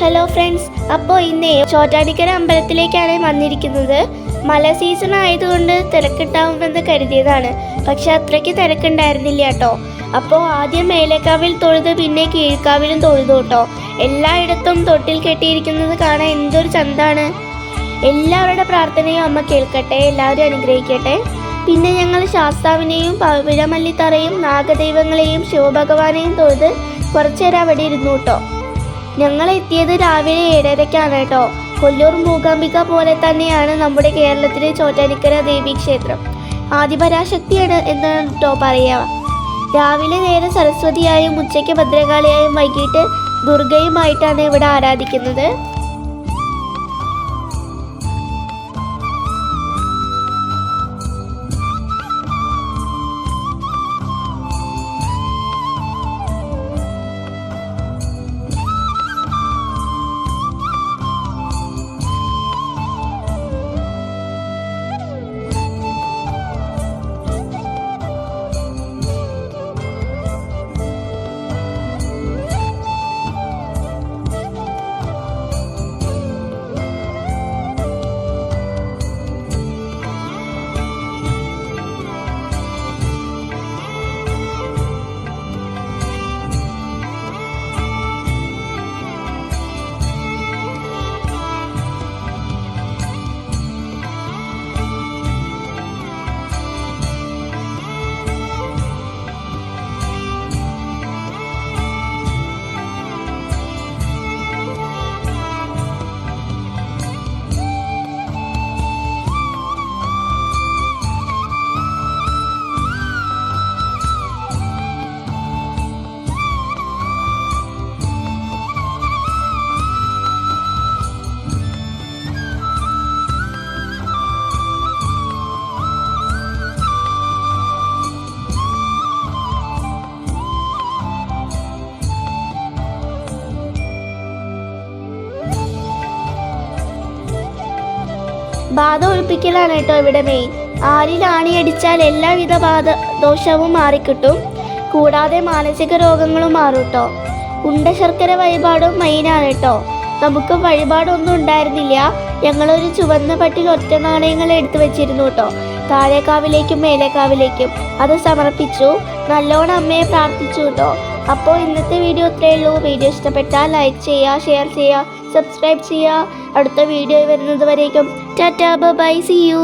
Hello friends, അപ്പോൾ ഇന്നേ ചോറ്റാനിക്കര അമ്പലത്തിലേക്കാണ് വന്നിരിക്കുന്നത്. മല സീസൺ ആയതുകൊണ്ട് തിരക്കുണ്ടാവുമെന്ന് കരുതിയതാണ്, പക്ഷെ അത്രയ്ക്ക് തിരക്കുണ്ടായിരുന്നില്ല കേട്ടോ. അപ്പോൾ ആദ്യം മേലേക്കാവിൽ തൊഴുത് പിന്നെ കീഴ്ക്കാവിലും തൊഴുതു കേട്ടോ. എല്ലായിടത്തും തൊട്ടിൽ കെട്ടിയിരിക്കുന്നത് കാണാൻ എന്തൊരു ചന്താണ്. എല്ലാവരുടെ പ്രാർത്ഥനയും അമ്മ കേൾക്കട്ടെ, എല്ലാവരും അനുഗ്രഹിക്കട്ടെ. പിന്നെ ഞങ്ങൾ ശാസ്താവിനെയും പവിഴമല്ലിത്തറയും നാഗദൈവങ്ങളെയും ശിവഭഗവാനെയും തൊഴുത് കുറച്ചേരം അവിടെ ഇരുന്നു കേട്ടോ. ഞങ്ങൾ എത്തിയത് രാവിലെ 7:30-ക്കാണ് കേട്ടോ. കൊല്ലൂർ മൂകാംബിക പോലെ തന്നെയാണ് നമ്മുടെ കേരളത്തിലെ ചോറ്റാനിക്കര ദേവീക്ഷേത്രം. ആദിപരാശക്തിയാണ് എന്നാണ് കേട്ടോ പറയുക. രാവിലെ നേരെ സരസ്വതിയായും ഉച്ചയ്ക്ക് ഭദ്രകാളിയായും വൈകിട്ട് ദുർഗയുമായിട്ടാണ് ഇവിടെ ആരാധിക്കുന്നത്. ബാധ ഒഴിപ്പിക്കലാണ് കേട്ടോ ഇവിടെ മെയിൻ. ആരിൽ ആണിയടിച്ചാൽ എല്ലാവിധ ദോഷവും മാറിക്കിട്ടും. കൂടാതെ മാനസിക രോഗങ്ങളും മാറും കേട്ടോ. ശർക്കര വഴിപാടും മെയിനാണ് കേട്ടോ. നമുക്ക് വഴിപാടൊന്നും ഉണ്ടായിരുന്നില്ല. ഞങ്ങളൊരു ചുവന്ന പട്ടിൽ ഒറ്റ നാണയങ്ങൾ എടുത്തു വെച്ചിരുന്നു കേട്ടോ. താഴേക്കാവിലേക്കും മേലേക്കാവിലേക്കും അത് സമർപ്പിച്ചു. നല്ലോണം അമ്മയെ പ്രാർത്ഥിച്ചു കേട്ടോ. അപ്പോൾ ഇന്നത്തെ വീഡിയോ ഇത്രയേ ഉള്ളൂ. വീഡിയോ ഇഷ്ടപ്പെട്ടാൽ ലൈക്ക് ചെയ്യുക, ഷെയർ ചെയ്യുക, സബ്സ്ക്രൈബ് ചെയ്യുക. അടുത്ത വീഡിയോ വരുന്നത് വരേക്കും ടാറ്റാ ബൈ, സീ യു.